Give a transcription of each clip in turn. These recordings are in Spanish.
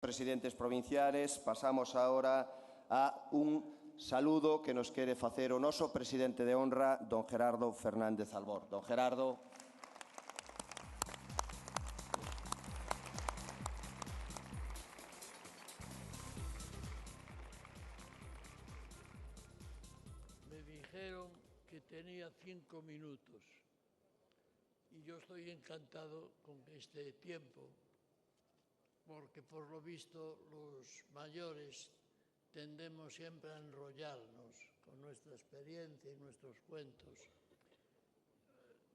Presidentes provinciales, pasamos ahora a un saludo que nos quere facer o noso presidente de honra, don Gerardo Fernández Albor. Don Gerardo. Me dijeron que tenía 5 minutos y yo estoy encantado con este tiempo, porque por lo visto los mayores tendemos siempre a enrollarnos con nuestra experiencia y nuestros cuentos.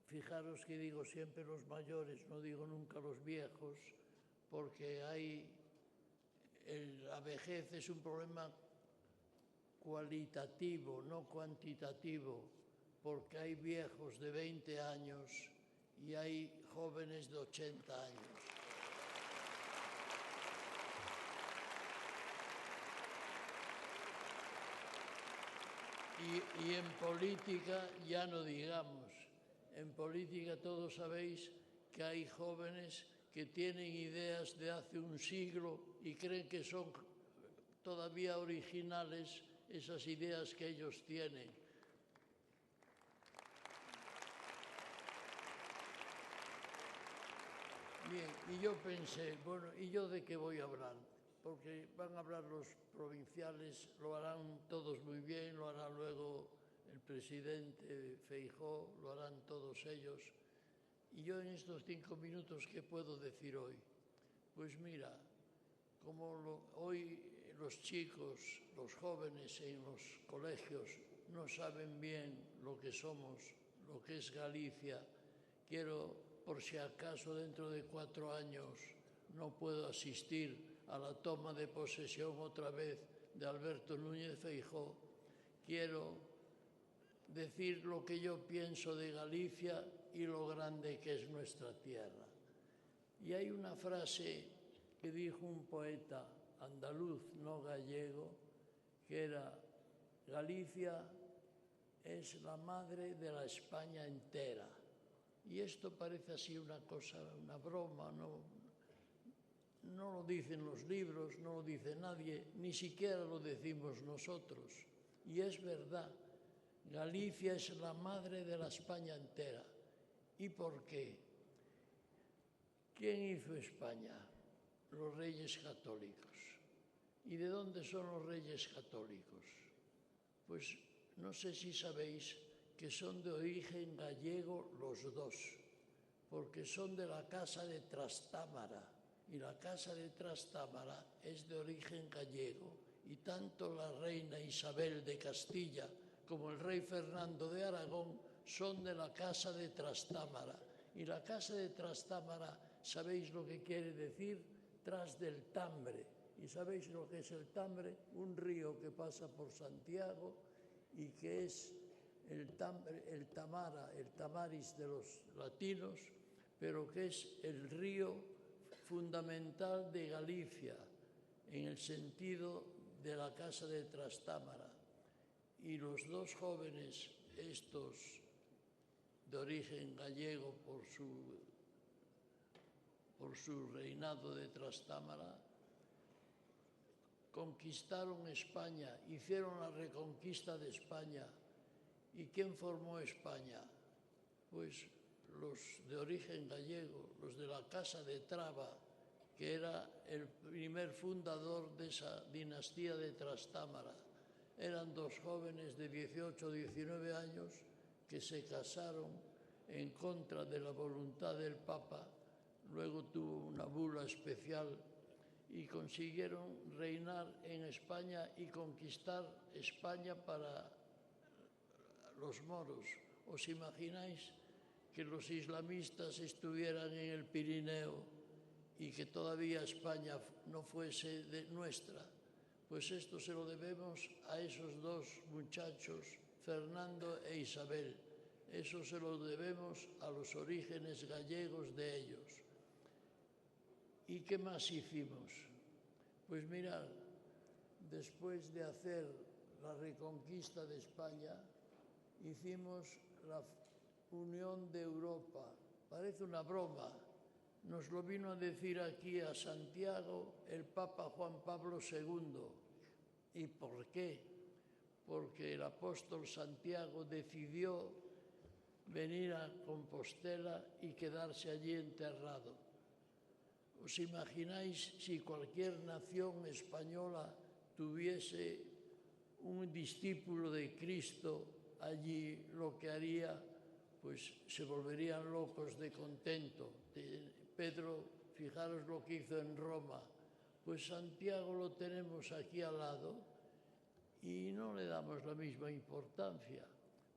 Fijaros que digo siempre los mayores, no digo nunca los viejos, porque la vejez es un problema cualitativo, no cuantitativo, porque hay viejos de 20 años y hay jóvenes de 80 años. Y en política ya no digamos. En política todos sabéis que hay jóvenes que tienen ideas de hace un siglo y creen que son todavía originales esas ideas que ellos tienen. Bien, y yo pensé, bueno, ¿y yo de qué voy a hablar? Porque van a hablar los provinciales, lo harán todos muy bien, lo hará luego el presidente Feijóo, lo harán todos ellos. Y yo en estos 5 minutos, ¿qué puedo decir hoy? Pues mira, como hoy los chicos, los jóvenes en los colegios no saben bien lo que somos, lo que es Galicia, quiero, por si acaso dentro de 4 años no puedo asistir a la toma de posesión otra vez de Alberto Núñez Feijóo, quiero decir lo que yo pienso de Galicia y lo grande que es nuestra tierra. Y hay una frase que dijo un poeta andaluz, no gallego, que era: Galicia es la madre de la España entera. Y esto parece así una cosa, una broma, no lo dicen los libros, no lo dice nadie, ni siquiera lo decimos nosotros. Y es verdad, Galicia es la madre de la España entera. ¿Y por qué? ¿Quién hizo España? Los reyes católicos. ¿Y de dónde son los reyes católicos? Pues no sé si sabéis que son de origen gallego los dos, porque son de la casa de Trastámara, y la casa de Trastámara es de origen gallego, y tanto la reina Isabel de Castilla como el rey Fernando de Aragón son de la casa de Trastámara. Y la casa de Trastámara, ¿sabéis lo que quiere decir? Tras del Tambre. ¿Y sabéis lo que es el Tambre? Un río que pasa por Santiago y que es el Tamara, el Tamaris de los latinos, pero que es el río fundamental de Galicia, en el sentido de la casa de Trastámara. Y los dos jóvenes, estos de origen gallego por su reinado de Trastámara, conquistaron España, hicieron la reconquista de España. ¿Y quién formó España? Pues los de origen gallego, los de la Casa de Traba, que era el primer fundador de esa dinastía de Trastámara. Eran dos jóvenes de 18 o 19 años que se casaron en contra de la voluntad del Papa. Luego tuvo una bula especial y consiguieron reinar en España y conquistar España para los moros. ¿Os imagináis que los islamistas estuvieran en el Pirineo y que todavía España no fuese nuestra? Pues esto se lo debemos a esos dos muchachos, Fernando e Isabel. Eso se lo debemos a los orígenes gallegos de ellos. ¿Y qué más hicimos? Pues mirad, después de hacer la reconquista de España, hicimos la Unión de Europa. Parece una broma, nos lo vino a decir aquí a Santiago el Papa Juan Pablo II. ¿Y por qué? Porque el apóstol Santiago decidió venir a Compostela y quedarse allí enterrado. ¿Os imagináis si cualquier nación española tuviese un discípulo de Cristo allí? Lo que haría, pues se volverían locos de contento. Pedro, fijaros lo que hizo en Roma. Pues Santiago lo tenemos aquí al lado y no le damos la misma importancia.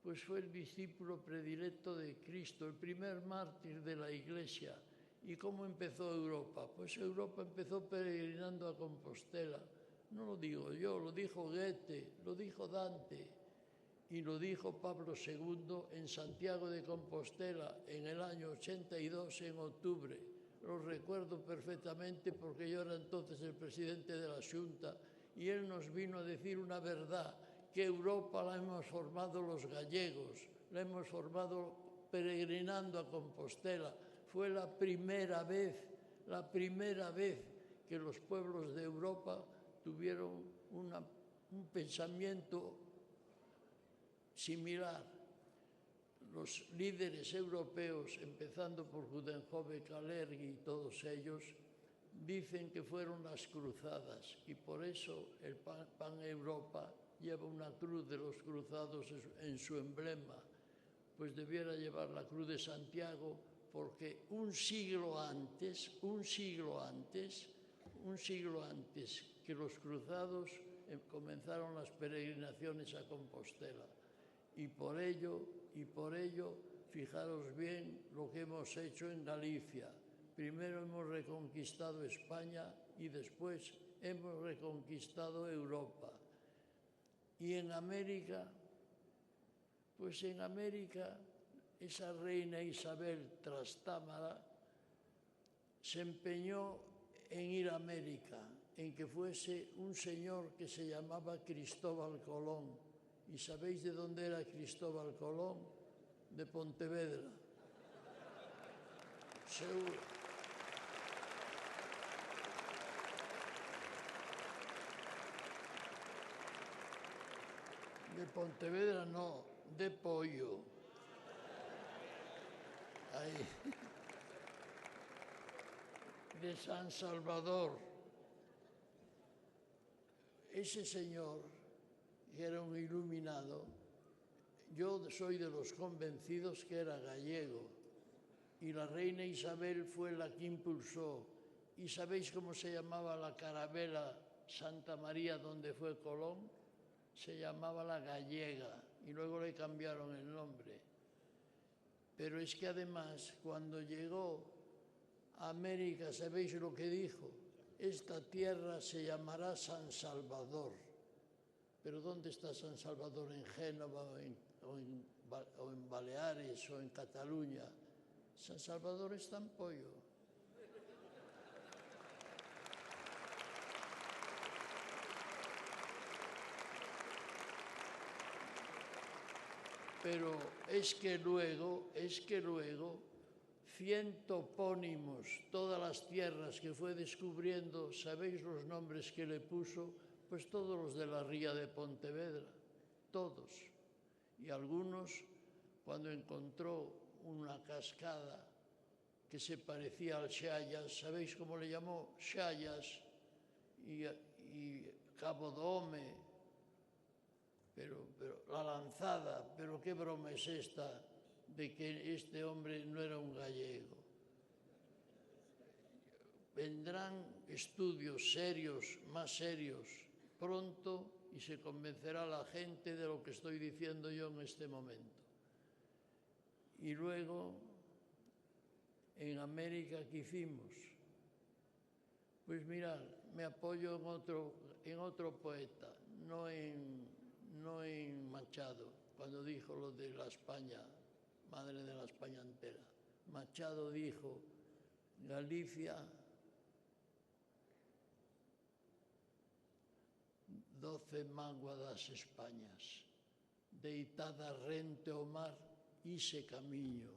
Pues fue el discípulo predilecto de Cristo, el primer mártir de la Iglesia. ¿Y cómo empezó Europa? Pues Europa empezó peregrinando a Compostela. No lo digo yo, lo dijo Goethe, lo dijo Dante y lo dijo Pablo II en Santiago de Compostela en el año 82, en octubre. Lo recuerdo perfectamente porque yo era entonces el presidente de la Xunta y él nos vino a decir una verdad, que Europa la hemos formado los gallegos, la hemos formado peregrinando a Compostela. Fue la primera vez que los pueblos de Europa tuvieron un pensamiento similar. Los líderes europeos, empezando por Coudenhove, Kalergi y todos ellos, dicen que fueron las cruzadas y por eso el Pan Europa lleva una cruz de los cruzados en su emblema. Pues debiera llevar la cruz de Santiago porque un siglo antes que los cruzados comenzaron las peregrinaciones a Compostela. Y por ello, fijaros bien lo que hemos hecho en Galicia. Primero hemos reconquistado España y después hemos reconquistado Europa. Y en América, pues en América, esa reina Isabel Trastámara se empeñó en ir a América, en que fuese un señor que se llamaba Cristóbal Colón. ¿Y sabéis de dónde era Cristóbal Colón? De Pontevedra. Seguro. De Pontevedra no, de Pollo. Ahí. De San Salvador. Ese señor, que era un iluminado, yo soy de los convencidos que era gallego. Y la reina Isabel fue la que impulsó. ¿Y sabéis cómo se llamaba la carabela Santa María donde fue Colón? Se llamaba La Gallega y luego le cambiaron el nombre. Pero es que además, cuando llegó a América, ¿sabéis lo que dijo? Esta tierra se llamará San Salvador. ¿Pero dónde está San Salvador? ¿En Génova o en Baleares o en Cataluña? San Salvador está en Pollo. Pero es que luego 100 topónimos, todas las tierras que fue descubriendo, ¿sabéis los nombres que le puso? Pues todos los de la ría de Pontevedra, todos. Y algunos, cuando encontró una cascada que se parecía al Xayas, ¿sabéis cómo le llamó? Xayas y Cabo Dome. Pero la lanzada, pero qué broma es esta de que este hombre no era un gallego. Vendrán estudios serios, más serios, pronto y se convencerá la gente de lo que estoy diciendo yo en este momento. Y luego, en América, ¿qué hicimos? Pues mirad, me apoyo en otro poeta, no en Machado, cuando dijo lo de la España, madre de la España entera. Machado dijo, Galicia, 12 mágoas Españas, deitada rente ao mar, ise camiño.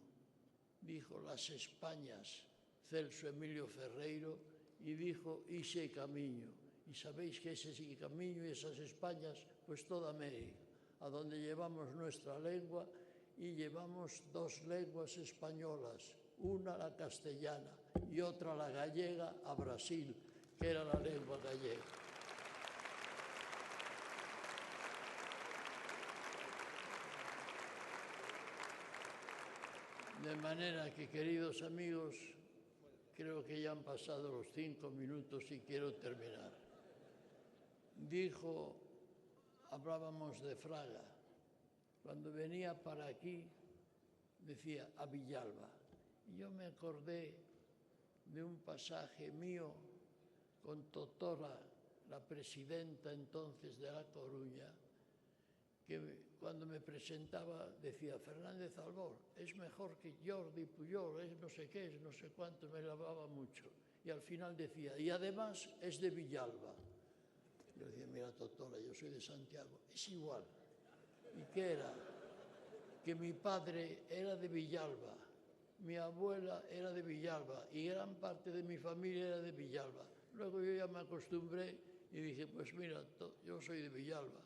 Dijo, las Españas, Celso Emilio Ferreiro, y dijo «Ixe camiño». Y sabéis que ese camiño y esas Españas, pues toda América, a donde llevamos nuestra lengua, y llevamos dos lenguas españolas, una la castellana y otra la gallega a Brasil, que era la lengua gallega. De manera que, queridos amigos, creo que ya han pasado los 5 minutos y quiero terminar. Hablábamos de Fraga. Cuando venía para aquí, decía a Villalba. Y yo me acordé de un pasaje mío con Totora, la presidenta entonces de La Coruña, que cuando me presentaba decía Fernández Albor, es mejor que Jordi Pujol, es no sé qué, es no sé cuánto, me lavaba mucho. Y al final decía, y además es de Villalba. Yo decía, mira Totora, yo soy de Santiago, es igual. ¿Y qué era? Que mi padre era de Villalba, mi abuela era de Villalba y gran parte de mi familia era de Villalba. Luego yo ya me acostumbré y dije, pues mira, yo soy de Villalba.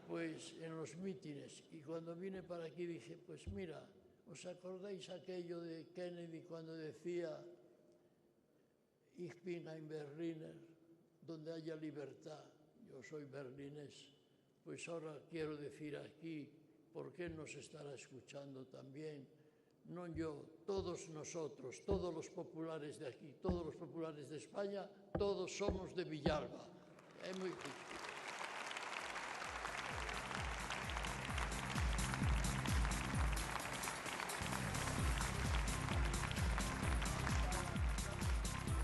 Pues en los mítines, y cuando vine para aquí dije, pues mira, ¿os acordáis aquello de Kennedy cuando decía Ich bin ein Berliner, donde haya libertad, yo soy berlinés? Pues ahora quiero decir aquí, porque él nos estará escuchando también, no yo, todos nosotros, todos los populares de aquí, todos los populares de España, todos somos de Villalba. Es muy difícil.